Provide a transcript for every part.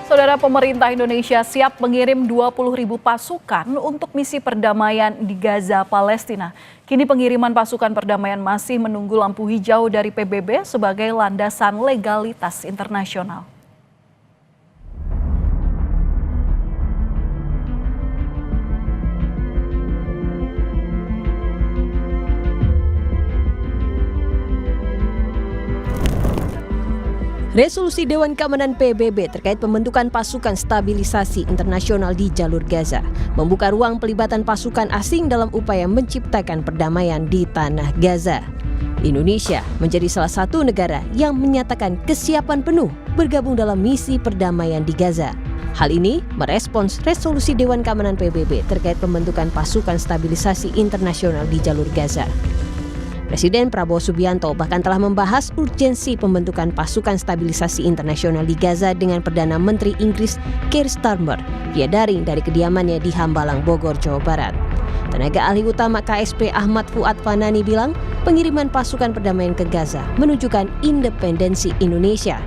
Saudara, pemerintah Indonesia siap mengirim 20.000 pasukan untuk misi perdamaian di Gaza, Palestina. Kini pengiriman pasukan perdamaian masih menunggu lampu hijau dari PBB sebagai landasan legalitas internasional. Resolusi Dewan Keamanan PBB terkait pembentukan pasukan stabilisasi internasional di jalur Gaza membuka ruang pelibatan pasukan asing dalam upaya menciptakan perdamaian di tanah Gaza. Indonesia menjadi salah satu negara yang menyatakan kesiapan penuh bergabung dalam misi perdamaian di Gaza. Hal ini merespons resolusi Dewan Keamanan PBB terkait pembentukan pasukan stabilisasi internasional di jalur Gaza. Presiden Prabowo Subianto bahkan telah membahas urgensi pembentukan pasukan stabilisasi internasional di Gaza dengan Perdana Menteri Inggris Keir Starmer via daring dari kediamannya di Hambalang, Bogor, Jawa Barat. Tenaga ahli utama KSP Ahmad Fuad Fanani bilang pengiriman pasukan perdamaian ke Gaza menunjukkan independensi Indonesia.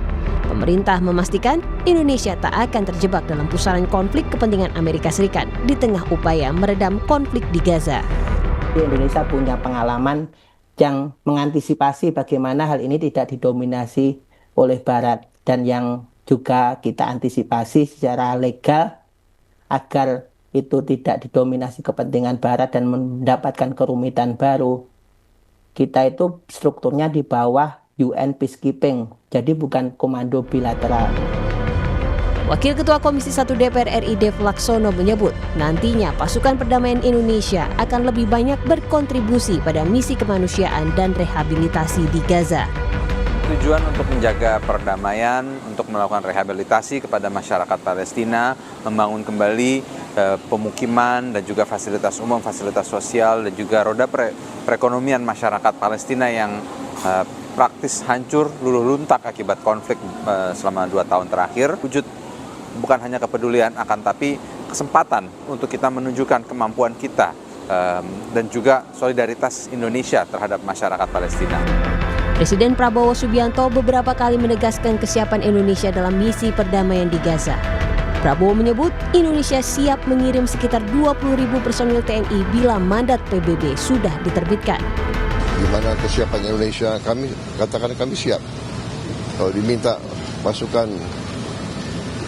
Pemerintah memastikan Indonesia tak akan terjebak dalam pusaran konflik kepentingan Amerika Serikat di tengah upaya meredam konflik di Gaza. Indonesia punya pengalaman yang mengantisipasi bagaimana hal ini tidak didominasi oleh Barat dan yang juga kita antisipasi secara legal agar itu tidak didominasi kepentingan Barat dan mendapatkan kerumitan baru. Kita itu strukturnya di bawah UN Peacekeeping, jadi bukan komando bilateral. Wakil Ketua Komisi 1 DPR RI Dev Laksono menyebut nantinya pasukan perdamaian Indonesia akan lebih banyak berkontribusi pada misi kemanusiaan dan rehabilitasi di Gaza. Tujuan untuk menjaga perdamaian, untuk melakukan rehabilitasi kepada masyarakat Palestina, membangun kembali pemukiman dan juga fasilitas umum, fasilitas sosial dan juga roda perekonomian masyarakat Palestina yang praktis hancur, luluh luntak akibat konflik selama 2 tahun terakhir. Wujud bukan hanya kepedulian, akan tapi kesempatan untuk kita menunjukkan kemampuan kita dan juga solidaritas Indonesia terhadap masyarakat Palestina. Presiden Prabowo Subianto beberapa kali menegaskan kesiapan Indonesia dalam misi perdamaian di Gaza. Prabowo menyebut Indonesia siap mengirim sekitar 20.000 personil TNI bila mandat PBB sudah diterbitkan. Gimana kesiapan Indonesia? Kami katakan kami siap. Kalau diminta pasukan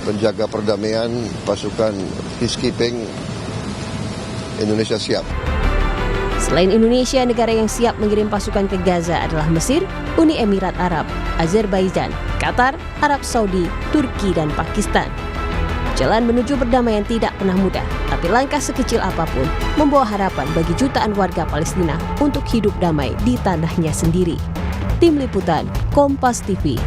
penjaga perdamaian, pasukan peacekeeping, Indonesia siap. Selain Indonesia, negara yang siap mengirim pasukan ke Gaza adalah Mesir, Uni Emirat Arab, Azerbaijan, Qatar, Arab Saudi, Turki, dan Pakistan. Jalan menuju perdamaian tidak pernah mudah, tapi langkah sekecil apapun membawa harapan bagi jutaan warga Palestina untuk hidup damai di tanahnya sendiri. Tim Liputan, Kompas TV.